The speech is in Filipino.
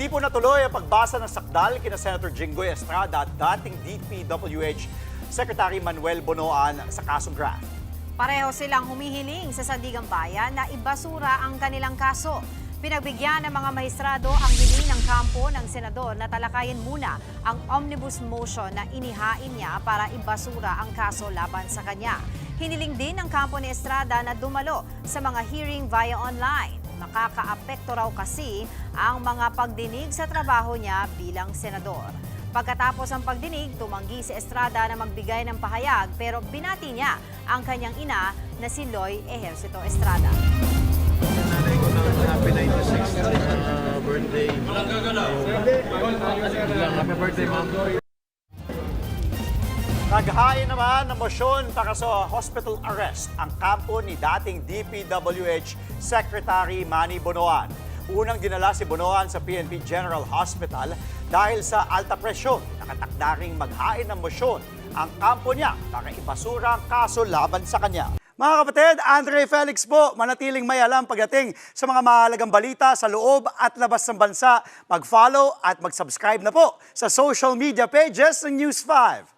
Hindi po natuloy ang pagbasa ng sakdal kina Senator Jinggoy Estrada at dating DPWH Secretary Manuel Bonoan sa kasong graft. Pareho silang humihiling sa Sandigang Bayan na ibasura ang kanilang kaso. Pinagbigyan ng mga maestrado ang hiling ng kampo ng senador na talakayin muna ang omnibus motion na inihain niya para ibasura ang kaso laban sa kanya. Hiniling din ng kampo ni Estrada na dumalo sa mga hearing via online. Makakaapekto raw kasi ang mga pagdinig sa trabaho niya bilang senador. Pagkatapos ang pagdinig, tumanggi si Estrada na magbigay ng pahayag pero binati niya ang kanyang ina na si Loy Ejercito Estrada. Nanay ko ng happy 96th birthday. Happy birthday, ma'am. Naghain naman ng motion para sa hospital arrest ang kampo ni dating DPWH Secretary Manny Bonoan. Unang dinala si Bonoan sa PNP General Hospital dahil sa alta presyon. Nakatakda ring maghain ng motion ang kampo niya para ibasura ang kaso laban sa kanya. Mga kapatid, Andre Felix po, manatiling may alam pagdating sa mga mahalagang balita sa loob at labas ng bansa. Mag-follow at mag-subscribe na po sa social media pages ng News 5.